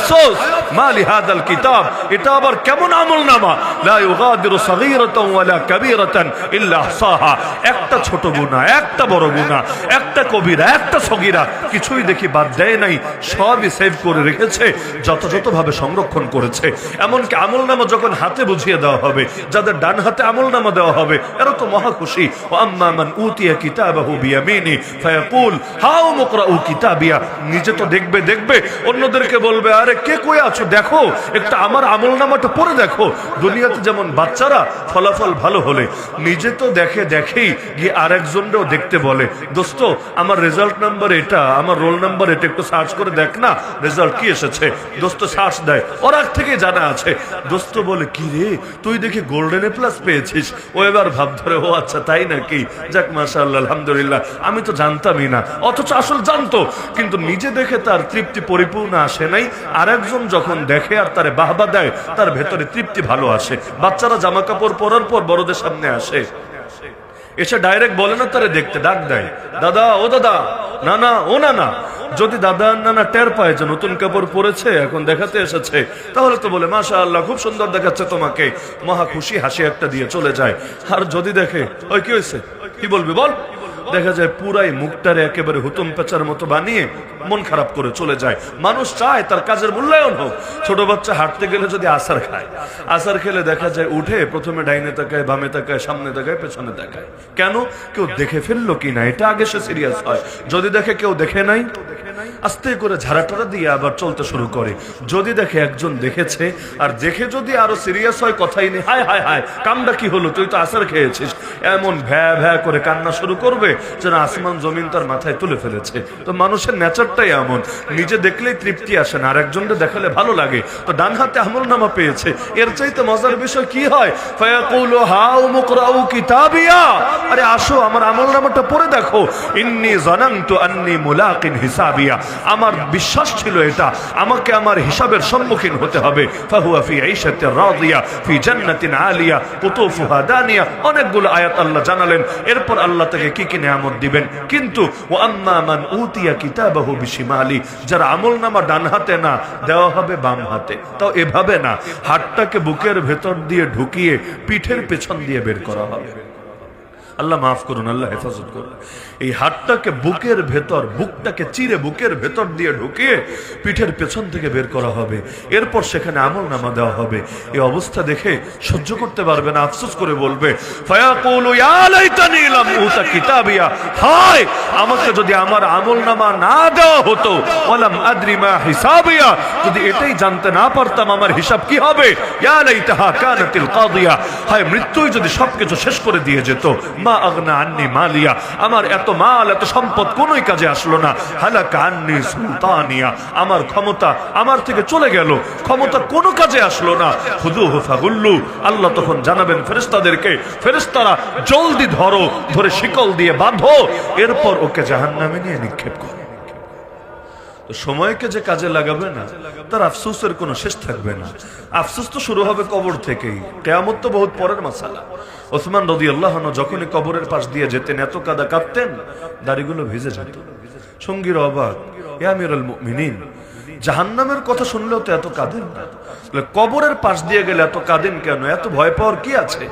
আফসোস মা লিহাদাল কিতাব, এটা আবার কেমন আমলনামা, লা ইউগাদিরু সাগীরাতান ওয়ালা কাবীরাতান ইল্লা আহসাহা, একটা ছোট গুনাহ, একটা বড় গুনাহ, একটা কবিরা, একটা সগীরা কিছুই দেখি বাদ দেয় নাই, সবই সেভ করে রেখেছে, যথাযথভাবে সংরক্ষণ করেছে। এমনকি আমলনামা যখন হাতে বুঝিয়ে দেওয়া হবে, যাদের ডান হাতে আমলনামা দেওয়া হবে, এরা তো মহা খুশি। ওয়া আম্মা মান উতিয়া কিতাবাহু বিয়ামিনি ফায়াকুল হাউ মুকরাউ কিতাবিয়া, নিজে তো দেখবে দেখবে, অন্যদেরকে বলবে আরে কে কই আছো দেখো, একটা আমার আমলনামাটা পড়ে দেখো। দুনিয়াতে যেমন বাচ্চারা ফলাফল ভালো হলে নিজে তো দেখে, দেখেই গিয়ে আরেকজনকেও দেখতে বলে, দোস্ত আমার রেজাল্ট নাম্বার এটা, আমার রোল নাম্বার এটা, একটু সার্চ করে দেখ না রেজাল্ট কি এসেছে। দোস্ত সার্চ দেয়, ওর আগ থেকে জানা আছে। দোস্ত বলে কি রে তুই দেখি গোল্ডেন এ প্লাস পেয়েছিস। ও এবার ভাব ধরে, ও আচ্ছা তাই নাকি, যাক মাশাআল্লাহ আলহামদুলিল্লাহ, আমি তো জানতামই না। অথচ আসল জানতো, কিন্তু নিজে দেখে তার তৃপ্তি পরিপূর্ণ আসে নাই। আরেকজন যখন দেখে আর তারে বাহবা দেয়, তার ভেতরে তৃপ্তি ভালো আসে। বাচ্চারা জামা কাপড় পরার পর বড়দের সামনে আসে, এসে ডাইরেক্ট বলে না, তারে দেখতে ডাক দেয়, দাদা ও দাদা, নানা ও নানা। যদি দাদা নানা টের পায় যে নতুন কাপড় পরেছে, এখন দেখাতে এসেছে, তাহলে তো বলে মাশাআল্লাহ খুব সুন্দর দেখাচ্ছে তোমাকে, মহা খুশি হাসি একটা দিয়ে চলে যায়। আর যদি দেখে ওই কি হয়েছে, কি বলবি বল, দেখা যায় পুরাই মুখটারে একেবারে হুতুম পেঁচার মতো বানিয়ে মন খারাপ করে চলে যায়। মানুষ চায় তার কাজের মূল্যায়ন হোক। ছোট বাচ্চা হাঁটতে গেলে যদি আসার খায়, আসার খেলে দেখা যায় উঠে প্রথমে ডাইনে তাকায়, বামে তাকায়, সামনে তাকায়, পেছনে তাকায়। কেন? কেউ দেখে ফেললো কিনা, এটা আগে সে সিরিয়াস হয়। যদি দেখে কেউ দেখে নাই, আস্তে করে ঝাড়াটারা দিয়ে আবার চলতে শুরু করে। যদি দেখে একজন দেখেছে, আর দেখে যদি আরো সিরিয়াস হয়, কথাই নেই, হায় হায় হায় কামটা কি হলো, তুই তো আসার খেয়েছিস, এমন ভ্যা ভ্যা করে কান্না শুরু করবে যেন আসমান জমিন তার মাথায় তুলে ফেলেছে। তো মানুষের নেচারটাই এমন, নিজে দেখলেই তৃপ্তি আসে না, আর একজনকে দেখালে ভালো লাগে। তো ডান হাতে আমলনামা পেয়েছে, এর চাইতে মজার বিষয় কি হয়? ফায়াকুলু হাউ মুকরাউ কিতাবিয়া, আরে আসো আমার আমলনামাটা পড়ে দেখো। ইন্নী জানানতু আন্নী মুলাকিন হিসাবিয়া, আমার বিশ্বাস ছিল এটা, আমাকে আমার হিসাবের সম্মুখীন হতে হবে। ফাহুয়া ফি ঈশাতির রাদিয়া ফি জান্নাতিন আলিয়া কুতুফুহা দানিয়া, অনেকগুলো আয়াত আল্লাহ জানালেন। এরপর আল্লাহ তাকে কি কি নিয়ামত দিবেন। কিন্তু ওয়া আম্মা মান উতিয়া কিতাবাহু বিশিমালি, যার আমলনামা ডান হাতে না, দেওয়া হবে বাম হাতে। তাও এভাবে না, হাতটাকে বুকের ভেতর দিয়ে ঢুকিয়ে পিঠের পেছন দিয়ে বের করা হবে। আল্লাহ মাফ করুন, আল্লাহ হেফাজত করুন। এই হাতটাকে বুকের ভেতর, বুকটাকে চিরে বুকের ভেতর দিয়ে ঢুকিয়ে পিঠের পেছন থেকে বের করা হবে। এরপর সেখানে আমলনামা দেওয়া হবে। এই অবস্থা দেখে সহ্য করতে পারবে না, আফসোস করে বলবে, ফায়াকুলু ইয়া লাইতানি লাম উতা কিতাবিয়া, হায় আমাকে যদি আমার আমলনামা না দেওয়া হতো, ওয়ালাম আদরি মা হিসাবিয়া, যদি এটাই জানতে না পারতাম আমার হিসাব কি হবে, ইয়া লাইতাহা কানাতিল কাদিয়া, হায় মৃত্যুই যদি সবকিছু শেষ করে দিয়ে যেত। মা আগনা আন্নি মালিয়া, আমার এত মাল এত সম্পদ কোনোই কাজে আসলো না। হালাকা আন্নি সুলতানিয়া, আমার ক্ষমতা আমার থেকে চলে গেল, ক্ষমতা কোনো কাজে আসলো না। খুযুহু ফাগুল্লু, আল্লাহ তখন জানাবেন ফেরেশতাদেরকে, ফেরেশতারা জলদি ধরো, ধরে শিকল দিয়ে বাঁধো, এরপর ওকে জাহান্নামে নিয়ে নিক্ষেপ করো। তো সময়কে যে কাজে লাগাবে না, তার আফসোসের কোনো শেষ থাকবে না। আফসোস তো শুরু হবে কবর থেকেই, কিয়ামত তো বহুত পরের মাসালা। ওসমান রাদিয়াল্লাহু আনহু যখনই কবরের পাশ দিয়ে যেতেন, এত কাদা কাঁদতেন, দাড়িগুলো ভিজে যেত। সঙ্গীর অবাক, ইয়া আমিরুল মুমিনিন, জাহান্নামের কথা শুনলেও তো এত কাঁদেন না, কবরের পাশ দিয়ে গেলে এত কাঁদেন কেন, এত ভয় পাওয়ার কি আছে?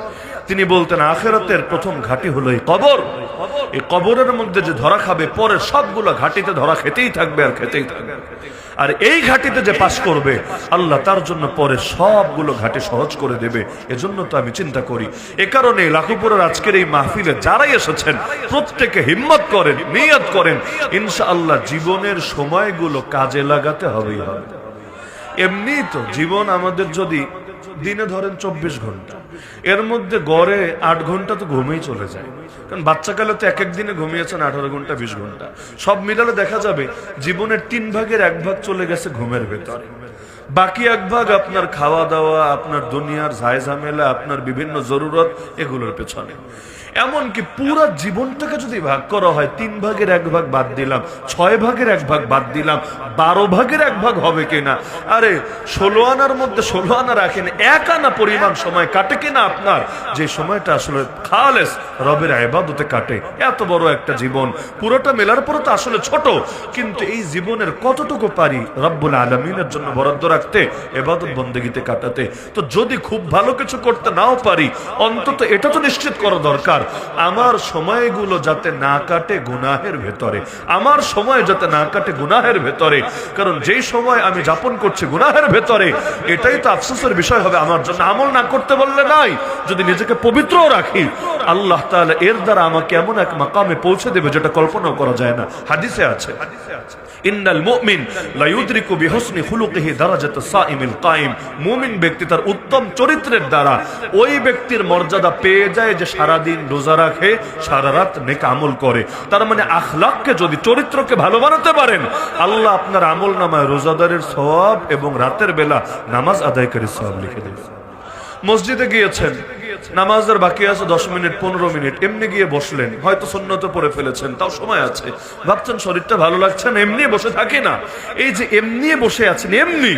তিনি বলতেন, আখিরাতের প্রথম ঘাঁটি হলো এই কবর। এই কবরের মধ্যে যে ধরা খাবে, পরের সবগুলো ঘাটিতে ধরা খেতেই থাকবে আর খেতেই থাকবে। আর এই ঘাটিতে যে পাশ করবে, আল্লাহ তার জন্য পরে সবগুলো ঘাটে সহজ করে দেবে। এজন্য তো আমি চিন্তা করি, এ কারণে লাখুপুরের আজকের এই মাহফিলে যারাই এসেছেন, প্রত্যেকে হিম্মত করেন, নিয়ত করেন, ইনশাআল্লাহ জীবনের সময়গুলো কাজে লাগাতে হবেই হবে। এমনি তো জীবন আমাদের যদি দিনে ধরেন 24 ঘন্টা, এর মধ্যে গড়ে 8 ঘন্টা তো ঘুমেই চলে যায়। কারণ বাচ্চাকালে তো এক এক দিনে ঘুমিয়েছেন 18 ঘন্টা 20 ঘন্টা, সব মিলালে দেখা যাবে জীবনের 3 ভাগের 1 ভাগ চলে গেছে ঘুমের ভেতরে। বাকি 1 ভাগ আপনার খাওয়া দাওয়া, আপনার দুনিয়ার ঝামেলা, আপনার বিভিন্ন জরুরত, এগুলোর পেছনে। এমনকি পুরো জীবনটাকে যদি ভাগ করা হয়, 3 ভাগের 1 ভাগ বাদ দিলাম, 6 ভাগের 1 ভাগ বাদ দিলাম, 12 ভাগের 1 ভাগ হবে কিনা? আরে 16 আনার মধ্যে 16 আনা রাখেন, 1 আনা পরিমাণ সময় কাটে কিনা আপনার, যে সময়টা আসলে খালেস রবের ইবাদতে কাটে। এত বড় একটা জীবন, পুরোটা মেলার পর তো আসলে ছোট, কিন্তু এই জীবনের কতটুকু পারি রব্বুল আলামিনের জন্য বরাদ্দ রাখতে, ইবাদত বন্দেগীতে কাটাতে। তো যদি খুব ভালো কিছু করতে নাও পারি, অন্তত এটা তো নিশ্চিত করা দরকার আমার সময়গুলো যাতে না কাটে গুনাহের ভেতরে, আমার সময় যাতে না কাটে গুনাহের ভেতরে। কারণ যেই সময় আমি যাপন করছি গুনাহের ভেতরে, এটাই তো আফসোসের বিষয় হবে আমার জন্য। আমল না করতে বললে নাই, যদি নিজেকে পবিত্র রাখি, আল্লাহ তাআলা এর দ্বারা আমাকে এমন এক মাকামে পৌঁছে দেবে যেটা কল্পনাও করা যায় না। হাদিসে আছে, ইন্নাল মুমিন লা ইউদরিকু বিহুসনি খুলুকিহি দারাজাতাস সাইমিল কায়েম। মুমিন ব্যক্তি তার উত্তম চরিত্রের দ্বারা ওই ব্যক্তির মর্যাদা পেয়ে যায় যে সারা দিন রোজা রাখে, সারা রাত নেক আমল করে। তার মানে আখলাককে যদি, চরিত্রকে ভালো বানাতে পারেন, আল্লাহ আপনার আমলনামায় রোজাদারের সওয়াব এবং রাতের বেলা নামাজ আদায়কারীর সওয়াব লিখে দেবেন। মসজিদে গিয়েছেন, নামাজের বাকি আছে 10 মিনিট 15 মিনিট, এমনি গিয়ে বসলেন, হয়তো সুন্নতে পড়ে ফেলেছেন, তাও সময় আছে, ভাবছেন শরীরটা ভালো লাগছে না, এমনি বসে থাকি না। এই যে এমনি বসে আছেন, এমনি,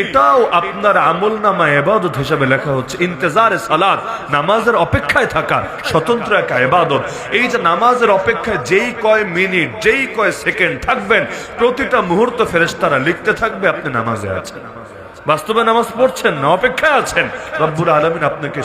এটাও আপনার আমলনামায় ইবাদত হিসেবে লেখা হচ্ছে। ইন্তজারে সালাত, নামাজের অপেক্ষায় থাকা স্বতন্ত্র এক ইবাদত। এই যে নামাজের অপেক্ষায় যেই কয় মিনিট, যেই কয় সেকেন্ড থাকবেন, প্রতিটা মুহূর্ত ফেরেশতারা লিখতে থাকবে আপনি নামাজে আছেন। বাস্তবে নামাজ পড়ছেন না, অপেক্ষায় আছেন, রব্বুল আলামিন আপনাকে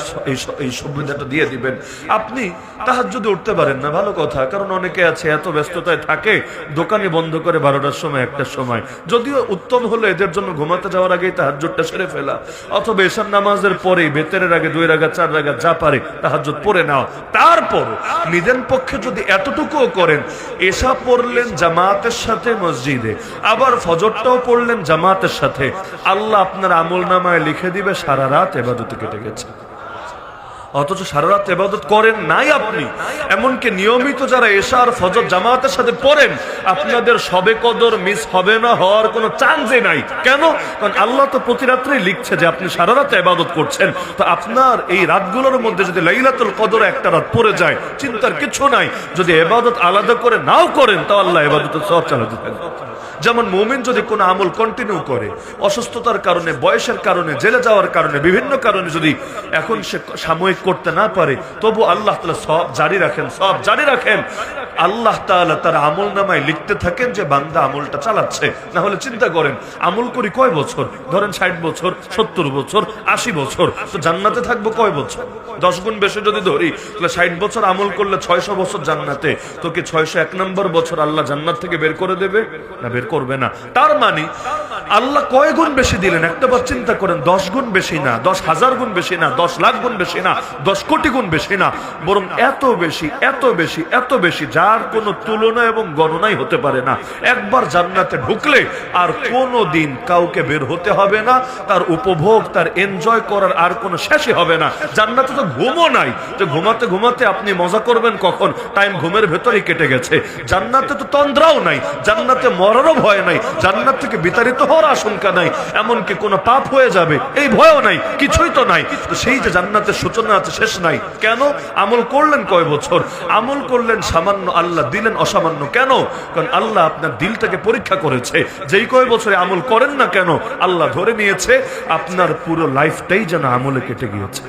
এই সুবিধাটা দিয়ে দিবেন। আপনি তাহাজ্জুদে উঠতে পারেন না, ভালো কথা, কারণ অনেকে আছে এত ব্যস্ততায় থাকে, দোকানে বন্ধ করে 12টার সময় 1টার সময়। যদিও উত্তম হলো এদের জন্য ঘুমাতে যাওয়ার আগেই তাহাজ্জুদটা সেরে ফেলা, অথবা এশার নামাজের পরেই বেতেরের আগে 2 রাকাত 4 রাকাত যা পারে তাহাজ্জুদ পড়ে নাও। তারপর নিজের পক্ষে যদি এতটুকুও করেন, এশা পড়লেন জামাতের সাথে মসজিদে, আবার ফজরটাও পড়লেন জামাতের সাথে, আল্লাহ আপনার আমলনামায় লিখে দিবে সারা রাত ইবাদতে কেটে গেছে। অথচ সারা রাত ইবাদত করেন নাই আপনি। এমনকি নিয়মিত যারা এশা আর ফজর জামাতের সাথে পড়েন, আপনাদের শবে কদর মিস হবে না, হওয়ার কোনো চান্সই নাই। কেন? কারণ আল্লাহ তো প্রতি রাত্রেই লিখছে যে আপনি সারা রাত ইবাদত করছেন। তো আপনার এই রাতগুলোর মধ্যে যদি লাইলাতুল কদর একটা রাত পড়ে যায়, চিন্তার কিছু নাই। যদি ইবাদত আলাদা করে নাও করেন, তাও আল্লাহ ইবাদতের সওয়াব চালাতে থাকবে। যেমন মুমিন যদি কোনো আমল কন্টিনিউ করে, অসুস্থতার কারণে, বয়সের কারণে, জেলে যাওয়ার কারণে, বিভিন্ন কারণে যদি এখন সে সাময়িক করতে না পারে, তবু আল্লাহ তাআলা সওয়াব জারি রাখেন, সওয়াব জারি রাখেন। আল্লাহ তাআলা তার আমলনামায় লিখতে থাকেন যে বান্দা আমলটা চালাচ্ছে। না হলে চিন্তা করেন, আমল করি কয় বছর? ধরেন 60 বছর, 70 বছর, 80 বছর, তো জান্নাতে থাকবো কয় বছর? 10 গুণ বেশি যদি ধরি, তাহলে 60 বছর আমল করলে 600 বছর জান্নাতে। তো কি 601 নম্বর বছর আল্লাহ জান্নাত থেকে বের করে দেবে? না, বের করবে না। তার মানে আল্লাহ কয় গুণ বেশি দিলেন একটাবার চিন্তা করেন। 10 গুণ বেশি না, 10,000 গুণ বেশি না, 10 লাখ গুণ বেশি না, 10 কোটি গুণ বেশি না, বরং এত বেশি, এত বেশি, এত বেশি, যার কোনো তুলনা এবং গণনাই হতে পারে না। একবার জান্নাতে ঢুকলে আর কোনো দিন কাউকে বের হতে হবে না, তার উপভোগ, তার এনজয় করার আর কোনো শেষই হবে না। জান্নাতে তো ঘুমও নাই, যে ঘুমাতে ঘুমাতে আপনি মজা করবেন কখন, টাইম ঘুমের ভেতরেই কেটে গেছে। জান্নাতে তো তন্দ্রাও নাই, জান্নাতে মরারও ভয় নাই, জান্নাত থেকে বিতাড়িত হওয়ার আশঙ্কা নাই, এমনকি কোনো পাপ হয়ে যাবে এই ভয়ও নাই, কিছুই তো নাই। তো সেই যে জান্নাতের সূচনা আছে, শেষ নাই। কেন? আমল করলেন কয় বছর? আমল করলেন সামান্য, আল্লাহ দিলেন অসামান্য। কেন? কারণ আল্লাহ আপনার দিলটাকে পরীক্ষা করেছে। যেই কয় বছরে আমল করেন না কেন, আল্লাহ ধরে নিয়েছে আপনার পুরো লাইফটাই যেন আমলে কেটে গিয়েছে।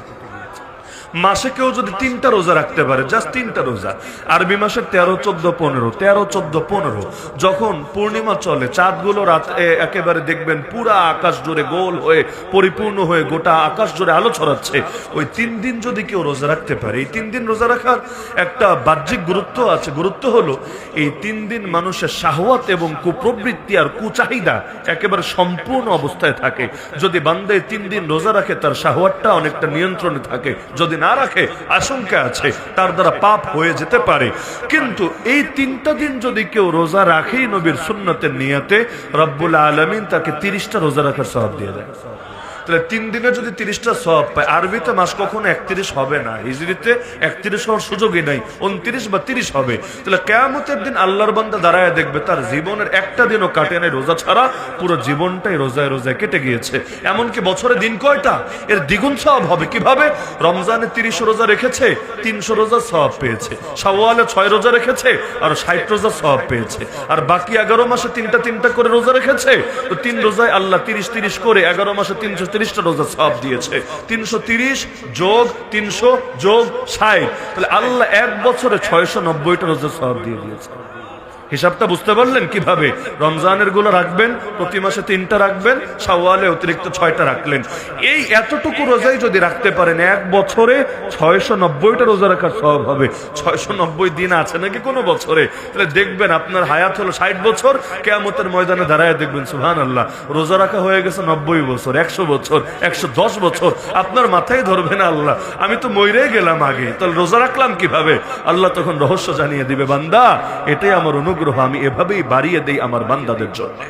মাসে কেউ যদি 3টা রোজা রাখতে পারে, জাস্ট 3টা রোজা, আরবি মাসের 13, 14, 15, 13, 14, 15, যখন পূর্ণিমা চলে, চাঁদগুলো রাত একেবারে দেখবেন পুরা আকাশ জুড়ে গোল হয়ে পরিপূর্ণ হয়ে গোটা আকাশ জুড়ে আলো ছড়াচ্ছে। ওই 3 দিন যদি কেউ রোজা রাখতে পারে, এই 3 দিন রোজা রাখার একটা বাহ্যিক গুরুত্ব আছে। গুরুত্ব হলো এই 3 দিন মানুষের শাহওয়াত এবং কুপ্রবৃত্তি আর কুচাহিদা একেবারে সম্পূর্ণ অবস্থায় থাকে। যদি বান্দা 3 দিন রোজা রাখে, তার শাহওয়াতটা অনেকটা নিয়ন্ত্রণে থাকে। যদি না রাখে, আশঙ্কা আছে তার দ্বারা পাপ হয়ে যেতে পারে। কিন্তু এই 3টা দিন যদি কেউ রোজা রাখেই নবীর সুন্নতের নিয়তে, রব্বুল আলামিন তাকে 30টা রোজা রাখার সওয়াব দিয়ে দেয়। তাহলে 3 দিনে যদি 30টা সওয়াব পায়, আরবিতে মাস কখনো 31 হবে না, হিজরিতে 31 হওয়ার সুযোগই নাই, 29 বা 30 হবে। তাহলে কিয়ামতের দিন আল্লাহর বান্দা দাঁড়ায় দেখবে তার জীবনের একটা দিনও কাটে নাই রোজা ছাড়া, পুরো জীবনটাই রোজায় রোজায় কেটে গিয়েছে। এমনকি বছরে দিন কয়টা, এর দ্বিগুণ সওয়াব হবে। কিভাবে? রমজানে 30 রোজা রেখেছে, 300 রোজা সওয়াব পেয়েছে। শাওয়ালে 6 রোজা রেখেছে, আর 60 রোজা সওয়াব পেয়েছে। আর বাকি 11 মাসে 3টা করে রোজা রেখেছে, তো 3 রোজায় আল্লাহ 30 করে 11 মাসে 330 330টা রোজা সওয়াব দিয়েছে। 330 যোগ 300 যোগ 60, তাহলে আল্লাহ এক বছরে 690টা রোজা সওয়াব দিয়ে দিয়েছে। হিসাবটা বুঝতে পারলেন কিভাবে? রমজানের গুলো রাখবেন, প্রতি মাসে 3টা রাখবেন, শাওয়ালে অতিরিক্ত 6টা রাখলেন। এই এতটুকু রোজাই যদি রাখতে পারেন, এক বছরে 690টা রোজা রাখার সওয়াব হবে। 690 দিন আছে নাকি কোনো বছরে? তাহলে দেখবেন আপনার হায়াত হলো 60 বছর, কিয়ামতের ময়দানে দাঁড়ায় দেখবেন সুবহানাল্লাহ রোজা রাখা হয়ে গেছে 90 বছর, 100 বছর, 110 বছর। আপনার মাথায় ধরবে না আল্লাহ, আমি তো মইরে গেলাম আগে, তাহলে রোজা রাখলাম কিভাবে? আল্লাহ তখন রহস্য জানিয়ে দিবে, বান্দা এটাই আমার অনুগ্রহ, আমি এভাবেই বাড়িয়ে দেই আমার বান্দাদের জন্য।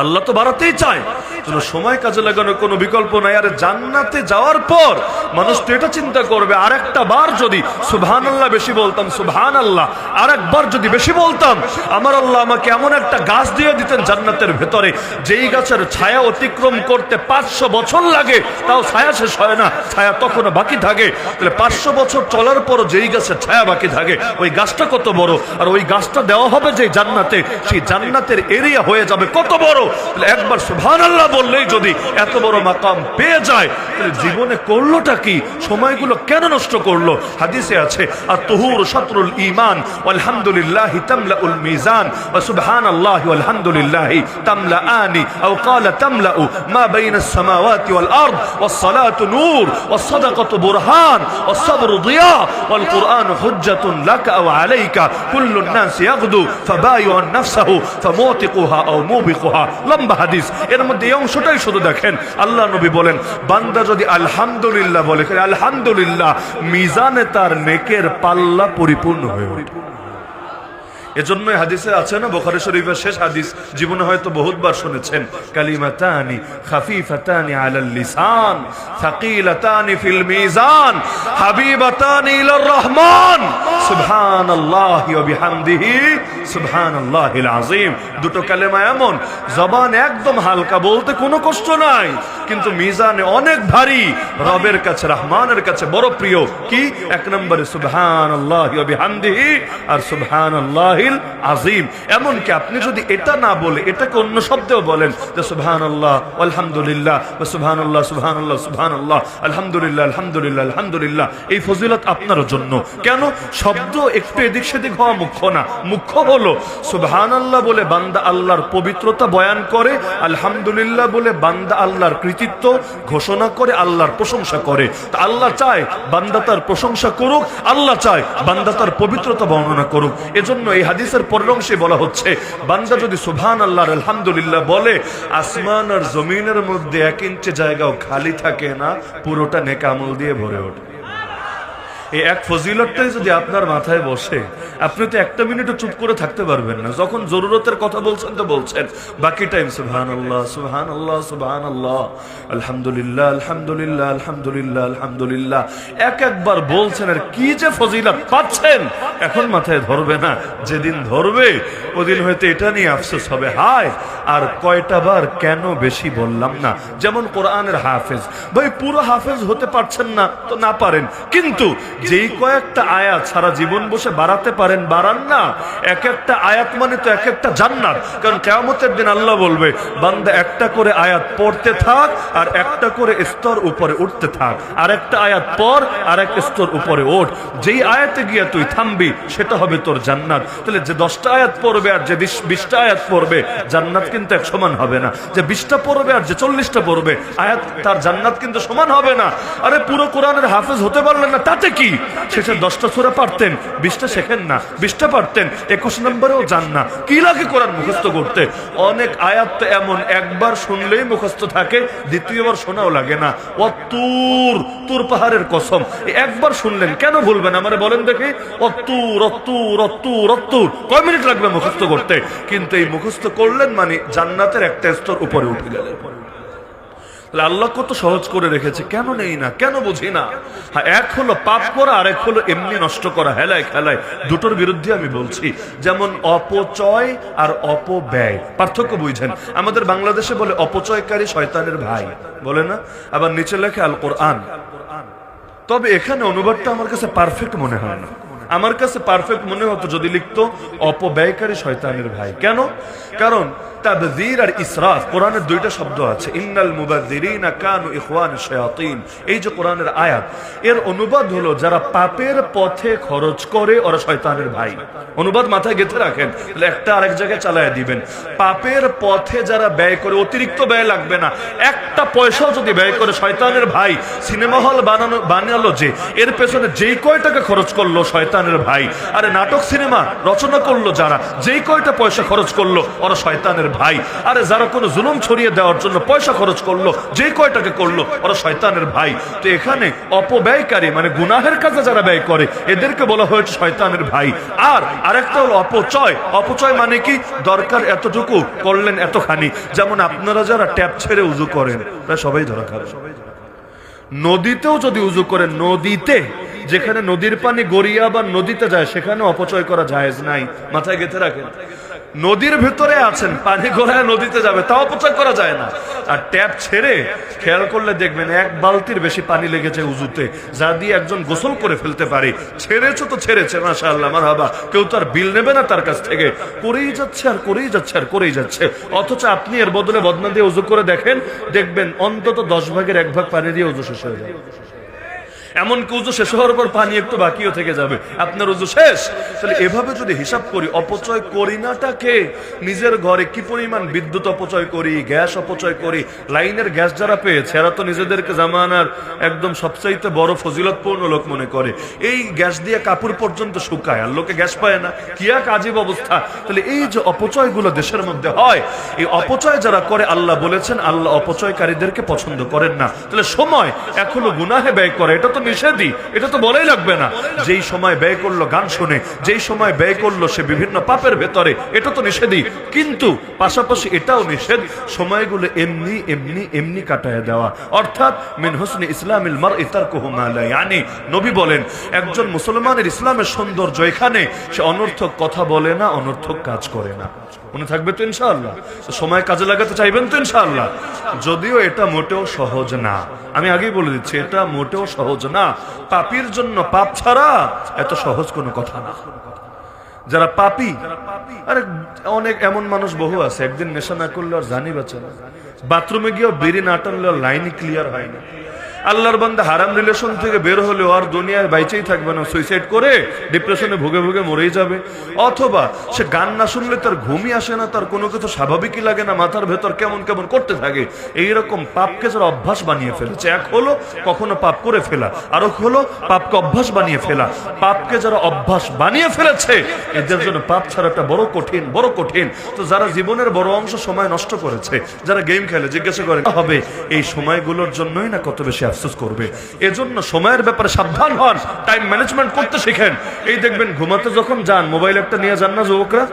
আল্লাহ তো বাড়াতেই চায়, কোনো সময় কাজে লাগানোর কোনো বিকল্প নাই। আর জান্নাতে যাওয়ার পর মানুষ তো এটা চিন্তা করবে, আরেকটা বার যদি সুবহানাল্লাহ বেশি বলতাম, সুবহানাল্লাহ আরেকবার যদি বেশি বলতাম, আমার আল্লাহ আমাকে এমন একটা গাছ দিয়ে দিতেন জান্নাতের ভেতরে, যেই গাছের ছায়া অতিক্রম করতে 500 বছর লাগে, তাও ছায়া শেষ হয় না, ছায়া তখনও বাকি থাকে। তাহলে 500 বছর চলার পরও যেই গাছের ছায়া বাকি থাকে, ওই গাছটা কত বড়! আর ওই গাছটা দেওয়া হবে যে জান্নাতে, সেই জান্নাতের এরিয়া হয়ে যাবে কত বড়! একবার সুবহানাল্লাহ বললেই যদি এত বড় মাকাম পেয়ে যায়, তাহলে জীবনে করলোটা কি? সময়গুলো কেন নষ্ট করলো? হাদিসে আছে আত-তুহুর শাতরুল ঈমান ওয়ালহামদুলিল্লাহ তামলাউল মিজান ওয়া সুবহানাল্লাহি ওয়ালহামদুলিল্লাহি তামলাআনি আও ক্বালা তামলাউ মা বাইনাস সামাওয়াতি ওয়াল আরদ ওয়াস সালাতু নূর ওয়াস সাদাকাতু বুরহান ওয়াস সাবরু দিয়া ওয়াল কুরআনু হুজ্জাতুন লাকা আও আলাইকা কুল্লুন নাস ইয়াগদু ফাবায়ুন নাফসাহু ফামুতিকুহা আও মুবিকুহা। লম্বা হাদিস, এর মধ্যে এই অংশটাই শুধু দেখেন। আল্লাহ নবী বলেন, বান্দা যদি আলহামদুলিল্লাহ বলে, আলহামদুলিল্লাহ, মিজানে তার নেকের পাল্লা পরিপূর্ণ হয়ে ওঠে। এজন্যই হাদিসে আছে না, বুখারী শরীফের শেষ হাদিস, জীবনে হয়তো বহুতবার শুনেছেন, কালিমাতানি খাফিফাতানি আলাল লিসান সাকিলাতানি ফিল মিজান হাবিবাতানি ইলার রহমান সুবহানাল্লাহি ওয়া বিহামদিহি সুবহানাল্লাহিল আযীম। দুটো কালেমা এমন, জবান একদম হালকা, বলতে কোনো কষ্ট নাই, কিন্তু মিজানে অনেক ভারী, রবের কাছে, রহমানের কাছে বড় প্রিয়। কি? এক নম্বরে সুবহানাল্লাহি ওয়া বিহামদিহি আর সুবহানাল্লাহিল আযীম। এমনকি আপনি যদি এটা না বলে এটাকে অন্য শব্দেও বলেন, যে সুবহানাল্লাহ আলহামদুলিল্লাহ বা সুবহানাল্লাহ সুবহানাল্লাহ সুবহানাল্লাহ আলহামদুলিল্লাহ আলহামদুলিল্লাহ আলহামদুলিল্লাহ, এই ফজিলত আপনার জন্য। কেন? শব্দ একটু এদিক সেদিক হওয়া মুখ্য না, মুখ্য হলো সুবহানাল্লাহ বলে বান্দা আল্লাহর পবিত্রতা বয়ান করে, আলহামদুলিল্লাহ বলে বান্দা আল্লাহর কৃতিত্ব ঘোষণা করে, আল্লাহর প্রশংসা করে। তা আল্লাহ চায় বান্দা তার প্রশংসা করুক, আল্লাহ চায় বান্দা তার পবিত্রতা বর্ণনা করুক। এজন্য এই হাদিসের পরের অংশে বলা হচ্ছে, বান্দা যদি সুবহানাল্লাহ আলহামদুলিল্লাহ বলে, আসমান আর জমিনের মধ্যে 1 ইঞ্চি জায়গাও খালি থাকে না, পুরোটা নেক আমল দিয়ে ভরে ওঠে। এই এক ফজিলতটাই যদি আপনার মাথায় বসে, আপনি তো একটা মিনিটও চুপ করে থাকতে পারবেন না। যখন জরুরতের কথা বলছেন তো বলছেন, বাকি টাইম সুবহানাল্লাহ সুবহানাল্লাহ সুবহানাল্লাহ আলহামদুলিল্লাহ আলহামদুলিল্লাহ আলহামদুলিল্লাহ আলহামদুলিল্লাহ একবার বলছেন, আর কি যে ফজিলত পাচ্ছেন এখন মাথায় ধরবে না। যেদিন ধরবে ওদিন হয়তো এটা নিয়ে আফসোস হবে, হায় আর কয়টা বার কেন বেশি বললাম না। যেমন কোরআনের হাফেজ, ভাই পুরো হাফেজ হতে পারছেন না তো না পারেন, কিন্তু যেই কয়েকটা আয়াত সারা জীবন বসে বাড়াতে পারেন, বাড়ান না। এক একটা আয়াত মানে তো এক একটা জান্নাত। কারণ কিয়ামতের দিন আল্লাহ বলবে, বান্দা একটা করে আয়াত পড়তে থাক আর একটা করে স্তর উপরে উঠতে থাক, আর একটা আয়াত পড় আর এক স্তর উপরে ওঠ। যেই আয়াতে গিয়ে তুই থামবি সেটা হবে তোর জান্নাত। তাহলে যে 10টা আয়াত পড়বে আর যে 20টা আয়াত পড়বে, জান্নাত কিন্তু এক সমান হবে না। যে 20টা পড়বে আর যে 40টা পড়বে, আয়াত তার জান্নাত কিন্তু সমান হবে না। আরে পুরো কোরআনের হাফেজ হতে পারলেন না, তাতে কি? শেষে 10টা সূরা পারতেন, 20টা শেখেন না, 20টা পারতেন, 21 নম্বরেও যান না। কি লাগে কোরআন মুখস্থ করতে? অনেক আয়াত তো এমন একবার শুনলেই মুখস্থ থাকে, দ্বিতীয়বার শোনাও লাগে না। ও তুর, তুর পাহাড়ের কসম, একবার শুনলেন কেন ভুলবেন? আমারে বলেন দেখি, অত্তুর অত্তুর অত্তুর অত্তুর, কয় মিনিট লাগবে মুখস্থ করতে? কিন্তু এই মুখস্থ করলেন মানে জান্নাতের একটা স্তর উপরে উঠে গেলেন। আল্লাহ কত সহজ করে রেখেছে, কেন নেই না, কেন বুঝি না? হ্যাঁ, এক হলো পাপ করা আর এক হলো এমনি নষ্ট করা, হেলায় খেলায়। দুটোর বিরুদ্ধে আমি বলছি। যেমন অপচয় আর অপব্যয়, পার্থক্য বুঝেন। আমাদের বাংলাদেশে বলে অপচয়কারী শয়তানের ভাই, বলে না? আবার নিচে লেখে আল কোরআন। তবে এখানে অনুবাদটা আমার কাছে পারফেক্ট মনে হয় না। আমার কাছে পারফেক্ট মনে হতো যদি লিখতো অপব্যয়কারী শয়তানের ভাই। কেন? কারণ তাবযীর আর ইসরাফ কোরআনের দুইটা শব্দ আছে, ইন্নাল মুবাযযিরিনা কানু ইখওয়ানাশ শায়াতিন। এই যে কোরআনের আয়াত, এর অনুবাদ হলো যারা পাপের পথে খরচ করে ওরা শয়তানের ভাই। অনুবাদ মাথায় গেঁথে রাখেন, তাহলে একটা আরেক জায়গায় চালায় দিবেন। পাপের পথে যারা ব্যয় করে, অতিরিক্ত ব্যয় লাগবে না, একটা পয়সাও যদি ব্যয় করে শয়তানের ভাই। সিনেমা হল বানালো যে, এর পেছনে যেই কয় টাকা খরচ করলো শয়তানের ভাই। আরে নাটক সিনেমা রচনা করলো যারা, যেই কয়টা পয়সা খরচ করলো ওরা শয়তানের ভাই। আরে যারা কোনো জুলুম ছড়িয়ে দেওয়ার জন্য পয়সা খরচ করলো, যেই কয় টাকা করলো ওরা শয়তানের ভাই। তো এখানে অপব্যয়কারী মানে গুনাহের কাজে যারা ব্যয় করে এদেরকে বলা হয়েছে শয়তানের ভাই। আর আরেকটা হলো অপচয়। অপচয় মানে কি? দরকার এতটুকু, করলেন এতখানি। যেমন আপনারা যারা ট্যাপ ছেড়ে উজু করেন, প্রায় সবাই ধরা খাবে। নদীতেও যদি উজু করেন, নদীতে যেখানে নদীর পানি গড়িয়া বা নদীতে যায় সেখানে অপচয় করা জায়েজ নাই। মাথায় গেঁথে রাখেন। নদীর ভেতরে আছেন, পানি গড়ায় নদীতে যাবে, তাও অপচয় করা যায় না। আর ট্যাপ ছেড়ে খেয়াল করলে দেখবেন এক বালতির বেশি পানি লেগেছে উজুতে, যা দিয়ে একজন গোসল করে ফেলতে পারে। ছেড়েছো তো ছেড়েছে, মাশাআল্লাহ, মারহাবা। কেউ তো আর বিল নেবে না তার কাছ থেকে। করেই যাচ্ছে আর করেই যাচ্ছে আর করেই যাচ্ছে। অথচ আপনি এর বদলে বদনা দিয়ে উজু করে দেখেন, দেখবেন অন্তত 10 ভাগের 1 ভাগ পানি দিয়ে উজু শেষ হয়ে যায়। এমনকি উজু শেষ হওয়ার পর পানি একটু বাকিও থেকে যাবে, আপনার উজু শেষ। তাহলে এভাবে যদি হিসাব করি, অপচয় করি নাটাকে, নিজের ঘরে কি পরিমাণ বিদ্যুৎ অপচয় করি, গ্যাস অপচয় করি। লাইনের গ্যাস যারা পেয়েছে এরা তো নিজেদেরকে জামানার একদম সবচাইতে বড় ফজিলতপূর্ণ লোক মনে করে। এই গ্যাস দিয়ে কাপড় পর্যন্ত শুকায়, আর লোকে গ্যাস পায় না। কি এক আজীব অবস্থা। তাহলে এই যে অপচয়গুলো দেশের মধ্যে হয়, এই অপচয় যারা করে আল্লাহ বলেছেন আল্লাহ অপচয়কারীদেরকে পছন্দ করেন না। তাহলে সময় এখনো গুনাহে ব্যয় করে, এটা তো নিষেধই, এটা তো বলাই লাগবে না। যেই সময় ব্যয় করলো গান শুনে, যেই সময় ব্যয় করলো সে বিভিন্ন পাপের ভেতরে, এটা তো নিষেধই। কিন্তু পাশাপাশি এটাও নিষেধ সময়গুলো এমনি এমনি এমনি কাটায় দেওয়া। অর্থাৎ মিন হুসনি ইসলামিল মারই তারকুহু মা লা ইয়ানি। নবী বলেন একজন মুসলমানের ইসলামের সৌন্দর্য এখানে সে অনর্থক কথা বলে না, অনর্থক কাজ করে না। মনে থাকবে তো ইনশাআল্লাহ? সময় কাজে লাগাতে চাইবেন তো ইনশাআল্লাহ? যদিও এটা মোটেও সহজ না, আমি আগেই বলে দিচ্ছি, এটা মোটেও সহজ না। পাপীর জন্য পাপ ছাড়া এত সহজ কোনো কথা না। যারা পাপী, আরে অনেক এমন মানুষ বহু আছে, একদিন নেশা না করলে আর জানি বাঁচে না, বাথরুমে গিয়েও বেরি না টানলে লাইনই ক্লিয়ার হয় না। আল্লাহর বান্দা হারাম রিলেশন থেকে বের হলেও আর দুনিয়ায় বাইচেই থাকবে না, সুইসাইড করে ডিপ্রেশনে ভুগে ভুগে মরেই যাবে। অথবা সে গান না শুনলে তার ঘুমই আসে না, তার কোনো কিছু স্বাভাবিকই লাগে না, মাথার ভেতর কেমন কেমন করতে থাকে। এইরকম পাপকে যারা অভ্যাস বানিয়ে ফেলেছে, এক হলো কখনো পাপ করে ফেলা, আর হলো পাপকে অভ্যাস বানিয়ে ফেলা। পাপকে যারা অভ্যাস বানিয়ে ফেলেছে এদের জন্য পাপ ছাড়াটা বড় কঠিন, বড় কঠিন। তো যারা জীবনের বড় অংশ সময় নষ্ট করেছে, যারা গেম খেলে, জিজ্ঞাসা করে হবে এই সময়গুলোর জন্যই না কত বেশি আফসোস করবে। এজন্য সময়ের ব্যাপারে সাবধান হন, টাইম ম্যানেজমেন্ট করতে শিখেন। এই দেখবেন ঘুমাতে যখন যান মোবাইল একটা নিয়ে যান না যুবকরা,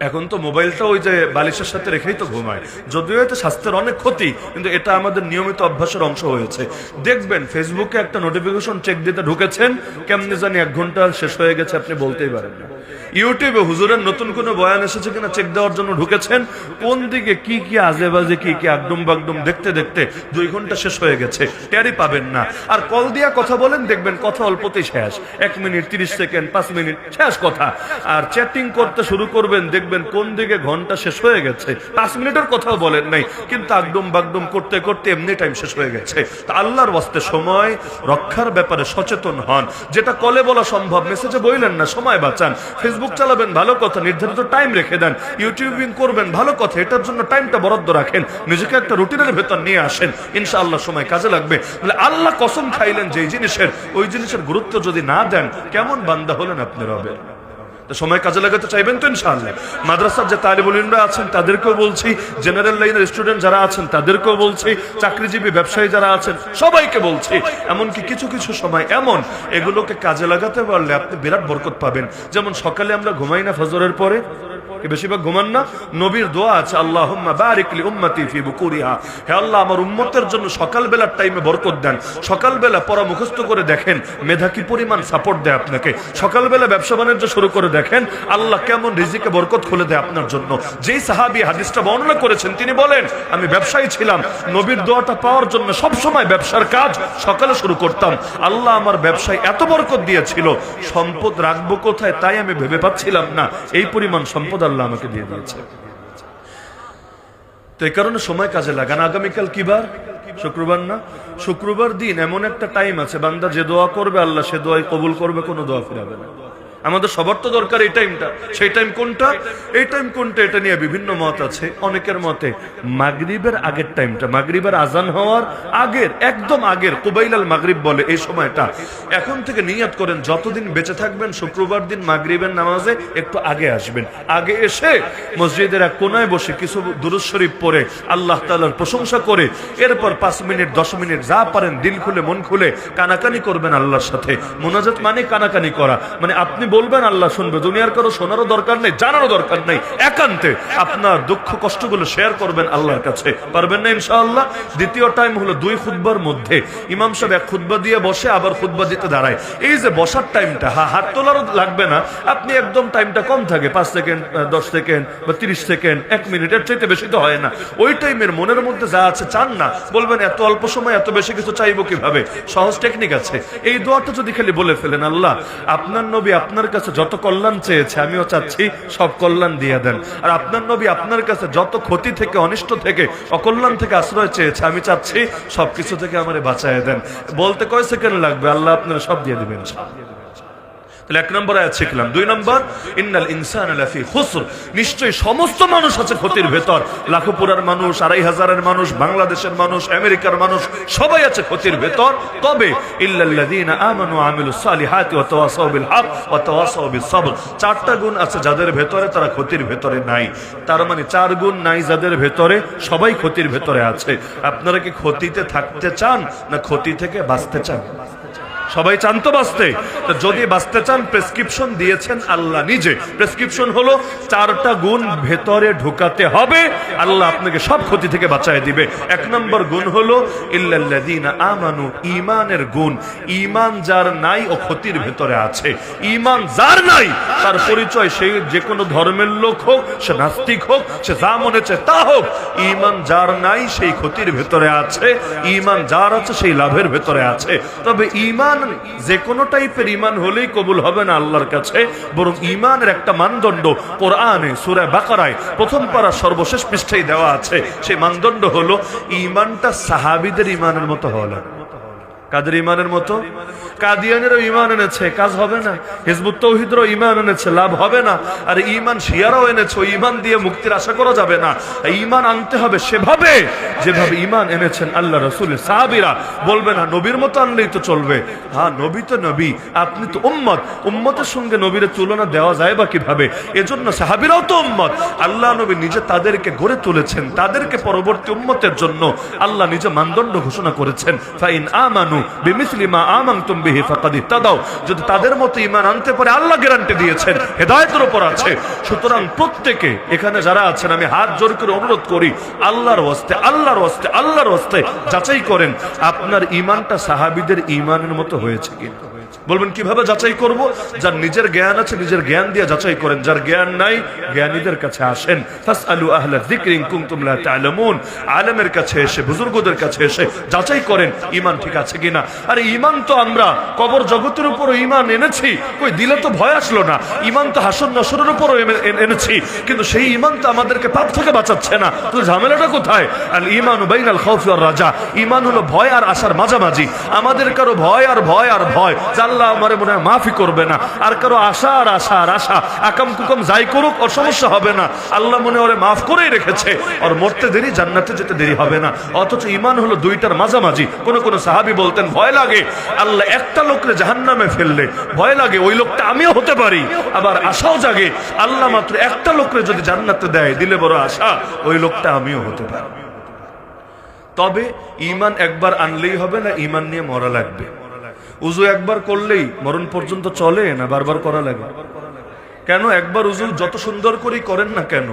এখন তো মোবাইলটা ওই যে বালিশের সাথে রেখেই তো ঘুমায়। যদিও এতে স্বাস্থ্যের অনেক ক্ষতি, কিন্তু এটা আমাদের নিয়মিত অভ্যাসের অংশ হয়েছে। দেখবেন ফেসবুকে একটা নোটিফিকেশন চেক দিতে ঢুকেছেন, কেমনি জানি 1 ঘন্টা শেষ হয়ে গেছে, আপনি বলতেই পারেন না। ইউটিউবে হুজুরের নতুন কোনো বয়ান এসেছে কিনা চেক দেওয়ার জন্য ঢুকেছেন, কোন দিকে কি কি আজে বাজে কি কি একদম বাগদম দেখতে দেখতে 2 ঘন্টা শেষ হয়ে গেছে, টেরই পাবেন না। আর কল দিয়া কথা বলেন, দেখবেন কথা অল্পতেই শেষ, 1 মিনিট 30 সেকেন্ড 5 মিনিট শেষ কথা। আর চ্যাটিং করতে শুরু করবেন, দেখবেন কোন দিকে ঘন্টা শেষ হয়ে গেছে, 5 মিনিটের কথাও বলেন নাই, কিন্তু একদম বাগদম করতে করতে এমনি টাইম শেষ হয়ে গেছে। তা আল্লাহর ওয়াস্তে সময় রক্ষার ব্যাপারে সচেতন হন। যেটা কলে বলা সম্ভব মেসেজে বললেন না, সময় বাঁচান। ফেসবুক চালাবেন, ভালো কথা, নির্ধারিত টাইম রেখে দেন। ইউটিউবিং করবেন, ভালো কথা, এটার জন্য টাইমটা বরাদ্দ রাখেন। নিজেকে একটা রুটিনের ভেতর নিয়ে আসেন, ইনশাআল্লাহ সময় কাজে লাগবে। তাহলে আল্লাহ কসম খাইলেন যে জিনিসের, ওই জিনিসের গুরুত্ব যদি না দেন কেমন বান্দা হলেন আপনি রবের। সময় কাজে লাগাতে চাইবেন তো ইনশাআল্লাহ? মাদ্রাসার যে তালিবুল ইলমরা আছেন তাদেরকেও বলছি, জেনারেল লাইনের স্টুডেন্ট যারা আছেন তাদেরকেও বলছি, চাকরিজীবী ব্যবসায়ী যারা আছেন সবাইকে বলছি, এমনকি কিছু কিছু সময় এমন এগুলোকে কাজে লাগাতে পারলে আপনি বিরাট বরকত পাবেন। যেমন সকালে আমরা ঘুমাই না ফজরের পরে, কি বেশিরভাগ ঘুমান না? নবীর দোয়া আছে, আল্লাহুম্মা বারিক লি উম্মতি ফি বুকুরিহা, হে আল্লাহ আমার উম্মতের জন্য সকালবেলার টাইমে বরকত দেন। সকালবেলা পড়া মুখস্থ করে দেখেন মেধা কি পরিমাণ সাপোর্ট দেয় আপনাকে। সকালবেলা ব্যবসা বাণিজ্য শুরু করে দেখেন আল্লাহ কেমন রিজিকে বরকত খুলে দেয় আপনার জন্য। যেই সাহাবী হাদিসটা বর্ণনা করেছেন তিনি বলেন, আমি ব্যবসায়ী ছিলাম, নবীর দোয়াটা পাওয়ার জন্য সবসময় ব্যবসার কাজ সকালে শুরু করতাম। আল্লাহ আমার ব্যবসায় এত বরকত দিয়েছিল, সম্পদ রাখবো কোথায় তাই আমি ভেবে পাচ্ছিলাম না, এই পরিমাণ সম্পদ আল্লাহ আমাকে দিয়ে দিয়েছে। তো এই কারণে সময় কাজে লাগান। আগামীকাল কি বার? শুক্রবার না? শুক্রবার দিন এমন একটা টাইম আছে বান্দা যে দোয়া করবে আল্লাহ সে দোয়াই কবুল করবে, কোনো দোয়া ফিরাবে না। আমাদের সবার তো দরকার এই টাইমটা। সেই টাইম কোনটা? এই টাইম কোনটা এটা নিয়ে বিভিন্ন মত আছে। অনেকের মতে মাগরিবের আগের টাইমটা, মাগরিবের আজান হওয়ার আগের, একদম আগের, কুবাইলাল মাগরিব বলে এই সময়টা। এখন থেকে নিয়ত করেন যতদিন বেঁচে থাকবেন শুক্রবার দিন মাগরিবের নামাজে একটু আগে আসবেন। আগে এসে মসজিদের এক কোনায় বসে কিছু দুরূদ শরীফ পড়ে আল্লাহ তাআলার প্রশংসা করে এরপর 5 মিনিট 10 মিনিট যা পারেন দিল খুলে মন খুলে কানাকানি করবেন আল্লাহর সাথে। মুনাজাত মানে কানাকানি করা, মানে আপনি বলবেন আল্লাহ শুনবে। দুনিয়ার কারো শোনারও দরকার নেই, জানারও দরকার নেই, একান্তে আপনার দুঃখ কষ্টগুলো শেয়ার করবেন আল্লাহর কাছে। পারবেন না ইনশাআল্লাহ? দ্বিতীয় টাইম হলো 2 খুতবার মধ্যে ইমাম সাহেব এক খুতবা দিয়ে বসে আবার খুতবা দিতে দাঁড়ায়। এই যে বসার টাইমটা, হাত তোলারও লাগবে না, আপনি একদম টাইমটা কম থাকে, 5 সেকেন্ড 10 সেকেন্ড বা 30 সেকেন্ড 1 মিনিটের চাইতে বেশি তো হয় না। ওই টাইমের মনের মধ্যে যা আছে চান না, বলবেন এত অল্প সময় এত বেশি কিছু চাইবো কিভাবে, সহজ টেকনিক আছে। এই দোয়াটা যদি খালি বলে ফেলেন, আল্লাহ আপনার নবী আপনার কাছে যত কল্যাণ চেয়েছে আমিও চাচ্ছি সব কল্যাণ দিয়ে দেন, আর আপনার নবী আপনার কাছে যত ক্ষতি থেকে অনিষ্ট থেকে অকল্যাণ থেকে আশ্রয় চেয়েছে আমি চাচ্ছি সবকিছু থেকে আমারে বাঁচায় দেন। বলতে কয় সেকেন্ড লাগবে, আল্লাহ আপনারা সব দিয়ে দিবেন। তাহলে 1 নম্বর আয়াত শিখলাম। 2 নম্বর, ইন্নাল ইনসানা লাফি খুসর, নিশ্চয়ই সমস্ত মানুষ আছে ক্ষতির ভেতর। লাখোপুরার মানুষ, 2500-এর মানুষ, বাংলাদেশের মানুষ, আমেরিকার মানুষ, সবাই আছে ক্ষতির ভেতর। তবে ইল্লাল্লাযীনা আমানু ওয়া আমিলুস সালিহাতি ওয়া তাওয়াসাউ বিল হক ওয়া তাওয়াসাউ বিস সবর, 4টা গুণ আছে যাদের ভেতরে, তারা ক্ষতির ভেতরে নাই। তার মানে 4 গুণ নাই যাদের ভেতরে, সবাই ক্ষতির ভেতরে আছে। আপনারা কি ক্ষতিতে থাকতে চান না ক্ষতি থেকে বাঁচতে চান? সবাই চান তো বাঁচতে। যদি বাঁচতে চান প্রেসক্রিপশন দিয়েছেন আল্লাহ নিজে। প্রেসক্রিপশন হলো 4টা গুণ ভেতরে ঢুকাতে হবে, আল্লাহ আপনাকে সব ক্ষতি থেকে বাঁচায় দিবে। 1 নম্বর গুণ হলো ইল্লাল্লাযীনা আমানু, ঈমানের গুণ। ঈমান যার নাই ও ক্ষতির ভেতরে আছে। ঈমান যার নাই তার পরিচয় সে যে কোনো ধর্মের লোক হোক, সে নাস্তিক হোক, সে যা মনে চায় তা হোক, ঈমান যার নাই সেই ক্ষতির ভেতরে আছে। ঈমান যার আছে সেই লাভের ভেতরে আছে। তবে ঈমান যে কোনো টাইপের ঈমান হলেই কবুল হবে না আল্লাহর কাছে, বরং ঈমানের একটা মানদণ্ড কোরআনে সূরা বাকারায় 1ম পারা সর্বশেষ পৃষ্ঠায় দেওয়া আছে। সেই মানদণ্ড হলো ঈমানটা সাহাবীদের ঈমানের মতো হলো। কাদের ঈমানের মতো? কাদিয়ানেরও ঈমান এনেছে, কাজ হবে না। হিজবুত তাওহীদেরও ঈমান এনেছে, লাভ হবে না। আর ঈমান শিয়ারাও এনেছে, ঈমান দিয়ে মুক্তির আশা করা যাবে না। ঈমান আনতে হবে সেভাবে যেভাবে ঈমান এনেছেন আল্লাহ রাসূলের সাহাবীরা। বলবে না নবীর মতো আনলেই তো চলবে। হ্যাঁ, নবী তো নবী, আপনি তো উম্মত, উম্মতের সঙ্গে নবীর তুলনা দেওয়া যায় বা কিভাবে? এজন্য সাহাবীরাও তো উম্মত। আল্লাহ নবী নিজে তাদেরকে গড়ে তুলেছেন, তাদেরকে পরবর্তী উম্মতের জন্য আল্লাহ নিজে মানদণ্ড ঘোষণা করেছেন। ফাইন আমানু বিমিসলি মা আমানতুম বিহি ফাকাদ ইহতাদাও, যদি তাদের মতো ঈমান আনতে পারে আল্লাহ গ্যারান্টি দিয়েছেন হেদায়েতের উপর আছে। সুতরাং প্রত্যেকে এখানে যারা আছেন আমি হাত জোর করে অনুরোধ করি, আল্লাহর ওয়াস্তে আল্লাহর ওয়াস্তে আল্লাহর ওয়াস্তে যাচাই করেন আপনার ঈমানটা সাহাবীদের ঈমানের মতো হয়েছে কিনা। বলবেন কিভাবে যাচাই করব? যার নিজের জ্ঞান আছে নিজের জ্ঞান দিয়ে যাচাই করেন, যার জ্ঞান নাই জ্ঞানীদের কাছে আসেন। ফাসআলু আহলা যিকরি ইন কুনতুম লা তা'লামুন, আলেমের কাছে এসে বুজুর্গদের কাছে এসে যাচাই করেন ঈমান ঠিক আছে কিনা। আর ঈমান তো আমরা কবর জগতের উপর ঈমান এনেছি, কই দিলে তো ভয় আসলো না। ঈমান তো হাসর নাসরের উপর এনেছি, কিন্তু সেই ঈমান তো আমাদেরকে পাপ থেকে বাঁচাচ্ছে না। তো ঝামেলাটা কোথায়? আল ঈমানু বাইনাল খাউফি ওয়ার রাজা, ঈমান হলো ভয় আর আশার মাঝামাঝি। আমাদের কারো ভয় আর ভয় আর ভয়, আল্লাহ আমারে মনে হয় মাফি করবে না। আর কারো আশা আর আশা আর আশা, আকাম কুকাম যাই করুক ওর সমস্যা হবে না, আল্লাহ মনে ওরে মাফ করেই রেখেছে, ওর মরতে দেরি জান্নাতে যেতে দেরি হবে না। অথচ ঈমান হলো 2টার মাঝামাঝি। কোন কোন সাহাবী বলতেন ভয় লাগে আল্লাহ একটা লোকরে জাহান্নামে ফেললে ভয় লাগে ওই লোকটা আমিও হতে পারি, আবার আশাও জাগে আল্লাহ মাত্র একটা লোকরে যদি জান্নাতে দেয় দিলে বড় আশা ওই লোকটা আমিও হতে পারি। তবে ঈমান একবার আনলেই হবে না, ঈমান নিয়ে মরা লাগবে। উযু একবার করলেই মরণ পর্যন্ত চলে না, বারবার করা লাগে। কেন? একবার উজু যত সুন্দর করেই করেন না কেন,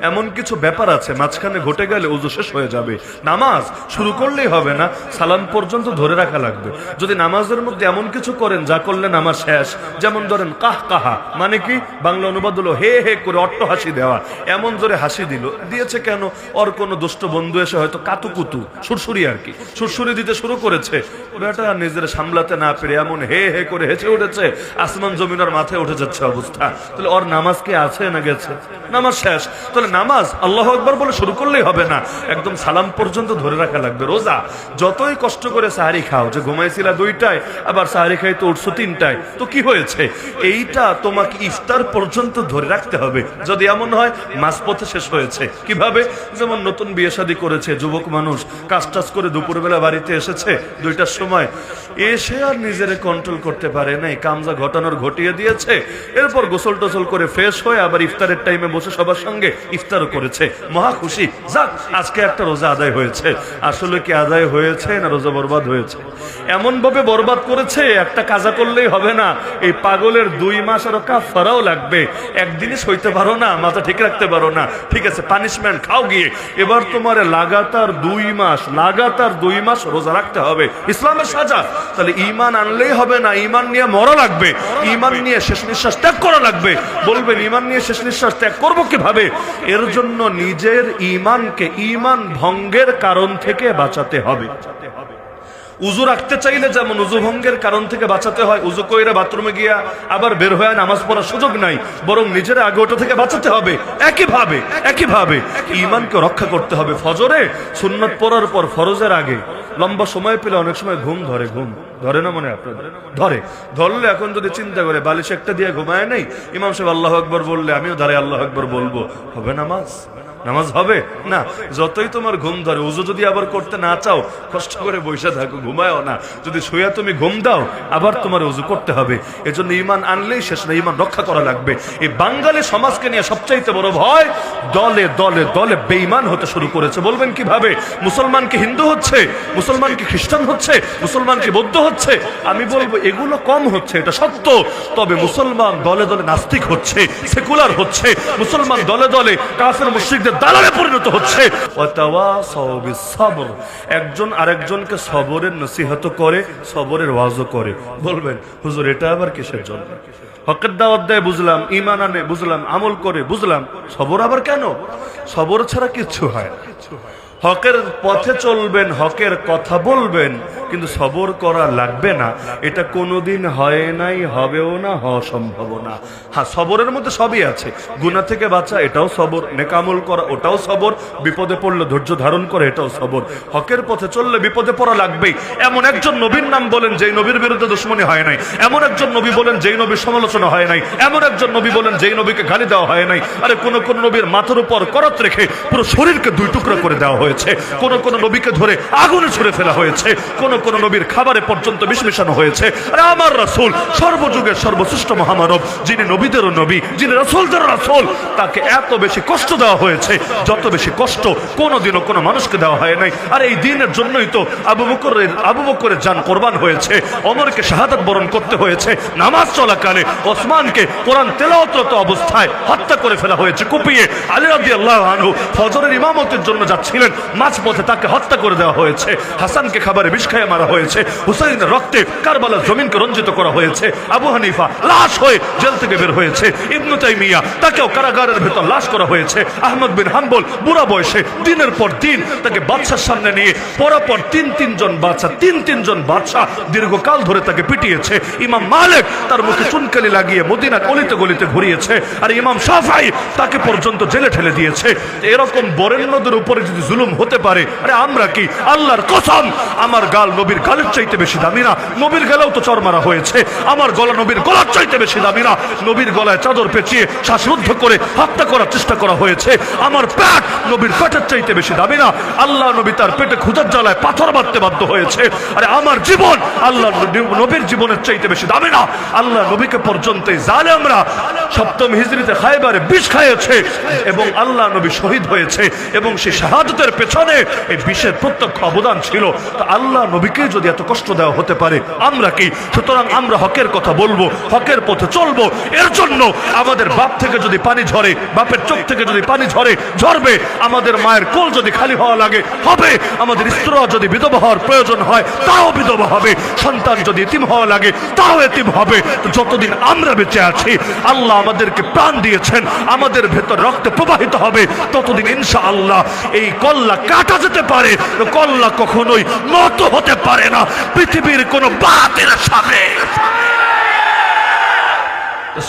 এমন কিছু ব্যাপার আছে মাঝখানে ঘটে গেলে উজু শেষ হয়ে যাবে। নামাজ শুরু করলেই হবে না, সালাম পর্যন্ত ধরে রাখা লাগবে। যদি নামাজের মধ্যে এমন কিছু করেন যা করলে নামাজ শেষ, যেমন ধরেন কাহ কাহা, মানে কি বাংলা অনুবাদ হলো হে হে করে অট্ট হাসি দেওয়া, এমন জোরে হাসি দিয়েছে কেন? ওর কোনো দুষ্ট বন্ধু এসে হয়তো কাতুকুতু সুরসুরি আর কি সুরসুরি দিতে শুরু করেছে, বেটা নিজের সামলাতে না পেরে এমন হে হে করে হেসে উঠেছে, আসমান জমিনের মাথায় উঠে যাচ্ছে অবস্থা। তাহলে ওর নামাজ কি আছে না গেছে? নামাজ শেষ। তাহলে নামাজ আল্লাহু আকবার বলে শুরু করলেই হবে না, একদম সালাম পর্যন্ত ধরে রাখা লাগবে। রোজা যতই কষ্ট করে সাহারি খাও, যে ঘুমাইছিলা 2টায় আবার সাহারি খাই তো উঠছো 3টায়, তো কি হয়েছে? এইটা তোমাকে ইফতার পর্যন্ত ধরে রাখতে হবে। যদি এমন হয় মাঝপথে শেষ হয়েছে, কিভাবে? যেমন নতুন বিয়ে শাদী করেছে যুবক মানুষ, কাজ টাজ করে দুপুরবেলা বাড়িতে এসেছে 2টার সময়, এসে আর নিজের কন্ট্রোল করতে পারে নাই, কামজা ঘটানোর ঘটিয়ে দিয়েছে। এরপর গোসল টোসল করে ফ্রেশ হয়ে আবার ইফতারের টাইমে বসে সবার সঙ্গে ইফতারও করেছে, মহা খুশি, যাক আজকে একটা রোজা আদায় হয়েছে। আসলে কি আদায় হয়েছে না রোজা বরবাদ হয়েছে? এমন ভাবে বরবাদ করেছে, একটা কাজা করলেই হবে না, এই পাগলের 2 মাস আরো কাফারাও লাগবে। একদিনই সইতে পারো না, মাথা ঠিক রাখতে পারো না, ঠিক আছে পানিশমেন্ট খাও গিয়ে। এবার তোমার লাগাতার 2 মাস রোজা রাখতে হবে, ইসলামের সাজা। তাহলে ঈমান আনলেই হবে না, ঈমান নিয়ে মরা লাগবে, ঈমান নিয়ে শেষ নিঃশ্বাস ত্যাগ করা লাগবে। বলবেন ঈমান নিয়ে শেষ নিঃশ্বাস ত্যাগ করবো কিভাবে? এর জন্য নিজের ঈমানকে ঈমান ভঙ্গের কারণ থেকে বাঁচাতে হবে। উজু রাখতে চাইলে যেমন উজু ভঙ্গের কারণ থেকে বাঁচাতে হয়, উজু কইরা বাথরুমে গিয়া আবার বের হয়ে নামাজ পড়ার সুযোগ নাই, বরং নিজের আগে ওটা থেকে বাঁচাতে হবে। একইভাবে ঈমানকে রক্ষা করতে হবে। ফজরে সুন্নাত পড়ার পর ফরজের আগে লম্বা সময় পেলে অনেক সময় ঘুম ধরে না, মনে আপনাদের ধরলে এখন যদি চিন্তা করে বালিশ একটা দিয়ে ঘুমায় নেই, ইমাম সাহেব আল্লাহু আকবার বললে আমিও দাঁড়িয়ে আল্লাহু আকবার বলবো, হবে নামাজ হবে না। যতই তোমার ঘুম ধরে, উজু যদি আবার করতে না চাও, কষ্ট করে বসে থাকো, ঘুমায়ও না। যদি শুয়ে তুমি ঘুম দাও, আবার তোমার উজু করতে হবে। এজন্য ঈমান আনলেই শেষ না, ঈমান রক্ষা করা লাগবে। এই বাঙালি সমাজকে নিয়ে সবচাইতে বড় ভয়, দলে দলে দলে বেঈমান হতে শুরু করেছে। বলবেন কিভাবে? মুসলমান কি হিন্দু হচ্ছে, মুসলমান কি খ্রিস্টান হচ্ছে, মুসলমান কি বৌদ্ধ হচ্ছে? আমি বলবো এগুলো কম হচ্ছে, এটা সত্য। তবে মুসলমান দলে দলে নাস্তিক হচ্ছে, সেকুলার হচ্ছে, মুসলমান দলে দলে কাফের মুশরিকদের দালালে পরিণত হচ্ছে। একজন আরেকজনকে সবরের নসিহত করে, সবরের ওয়াজও করে। বলবেন হুজুর এটা আবার কিসের জন্য? হকের দাওয়াত দেয় বুঝলাম, ঈমান আনে বুঝলাম, আমল করে বুঝলাম, সবর আবার কেন? সবর ছাড়া কিচ্ছু হয় না। হকের পথে চলবেন, হকের কথা বলবেন, কিন্তু সবর করা লাগবে না, এটা কোনোদিন হয় নাই, হবেও না, হওয়া সম্ভব না। হ্যাঁ, সবরের মধ্যে সবই আছে। গুনাহ থেকে বাঁচা এটাও সবর, নেক আমল করা ওটাও সবর, বিপদে পড়লে ধৈর্য ধারণ করা এটাও সবর। হকের পথে চললে বিপদে পড়া লাগবেই। এমন একজন নবীর নাম বলেন যেই নবীর বিরুদ্ধে দুশমনী হয় নাই, এমন একজন নবী বলেন যেই নবীর সমালোচনা হয় নাই, এমন একজন নবী বলেন যেই নবীকে গালি দেওয়া হয় নাই। আরে কোন কোন নবীর মাথার উপর করত রেখে পুরো শরীরকে 2 টুকরা করে দেওয়া হয়েছে, কোন কোন নবীকে ধরে আগুনে ছুড়ে ফেলা হয়েছে, কোন কোন নবীর খাবারে পর্যন্ত বিষ মিশানো হয়েছে। আরে আমার রাসূল সর্বযুগের সর্বশ্রেষ্ঠ মহামানব, যিনি নবীদেরও নবী, যিনি রাসূলদেরও রাসূল, তাকে এত বেশি কষ্ট দেওয়া হয়েছে যত বেশি কষ্ট কোনোদিনও কোনো মানুষকে দেওয়া হয় নাই। আর এই দিনের জন্যই তো আবু বকরের জান কোরবান হয়েছে, ওমরকে শাহাদাত বরণ করতে হয়েছে, নামাজ চলাকালে ওসমানকে কোরআন তেলাওয়াতরত অবস্থায় হত্যা করে ফেলা হয়েছে কুপিয়ে। আলী রাদিয়াল্লাহু আনহু ফজরের ইমামতের জন্য যাচ্ছিলেন, মাঝপথে তাকে হত্যা করে দেওয়া হয়েছে। হাসানকে খাবারে বিষ খাইয়ে মারা হয়েছে। হুসাইনের রক্তে কারবালার জমিনকে রঞ্জিত করা হয়েছে। আবু হানিফা লাশ হয়ে জেল থেকে বের হয়েছে। ইবনু তাইমিয়া তাকেও কারাগারের ভেতর লাশ করা হয়েছে। আহমদ বিন হাম্বল বুড়া বয়সে দিনের পর দিন তাকে বাদশার সামনে নিয়ে পরপর তিন জন বাদশা দীর্ঘকাল ধরে তাকে পিটিয়েছে। ইমাম মালিক তার মুখে চুনকালি লাগিয়ে মদিনার অলিতে গলিতে ঘুরিয়েছে। আর ইমাম শাফাঈ তাকে পর্যন্ত জেলে ঠেলে দিয়েছে। এরকম বরেণ্যদের উপরে যদি জুলুম হতে পারে, আরে আমরা কি? আল্লাহর কসম, আমার গাল নবীর গালের চাইতে বেশি দামি না। নবীর গলাও তো চড় মারা হয়েছে, আমার গলা নবীর গলার চাইতে বেশি দামি না। নবীর গলায় চাদর পেঁচিয়ে শ্বাসরুদ্ধ করে হত্যা করার চেষ্টা করা হয়েছে। আমার পেট নবীর পেটের চাইতে বেশি দামি না। আল্লাহ নবী তার পেটে ক্ষুধার জ্বালায় পাথর মারতে বাধ্য হয়েছে। আরে আমার জীবন আল্লাহ নবীর জীবনের চাইতে বেশি দামি না। আল্লাহ নবীকে পর্যন্ত জালেমরা 7ম হিজরিতে খায়বারে বিষ খাইয়েছে এবং আল্লাহ নবী শহীদ হয়েছে, এবং সেই শাহাদাতের পেছনে এই বিষের প্রত্যক্ষ অবদান ছিল। তো আল্লাহ নবী নবীকে যদি এত কষ্ট দেওয়া হতে পারে আমরা কি? সুতরাং আমরা হকের কথা বলবো, হকের পথে চলবো। এর জন্য আমাদের বাপ থেকে যদি পানি ঝরে, বাপের চোখ থেকে যদি পানি ঝরে, ঝরবে। আমাদের মায়ের কোল যদি খালি হওয়া লাগে হবে। আমাদের স্ত্রী যদি বিধবা হওয়ার প্রয়োজন হয় তাও বিধবা হবে। সন্তান যদি এতিম হওয়া লাগে তাও এতিম হবে। তো যতদিন আমরা বেঁচে আছি, আল্লাহ আমাদেরকে প্রাণ দিয়েছেন, আমাদের ভেতর রক্ত প্রবাহিত হবে, ততদিন ইনশাআল্লাহ এই কল্লা কাটা যেতে পারে। কল্লা কখনোই নত হতে পারে না পৃথিবীর কোন বাতিলের সামনে।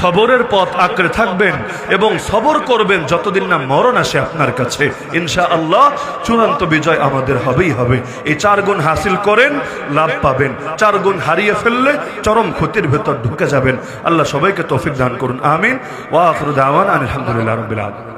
সবরের পথ আঁকড়ে থাকবেন এবং সবর করবেন যতদিন না মরণ আসে আপনার কাছে। ইনশাআল্লাহ চূড়ান্ত বিজয় আমাদের হবেই হবে। এই 4 গুণ হাসিল করেন, লাভ পাবেন। 4 গুণ হারিয়ে ফেললে চরম ক্ষতির ভেতর ঢুকে যাবেন। আল্লাহ সবাইকে তৌফিক দান করুন, আমিন। ওয়া আখিরু দাওয়ানা আলহামদুলিল্লাহি রাব্বিল আলামিন।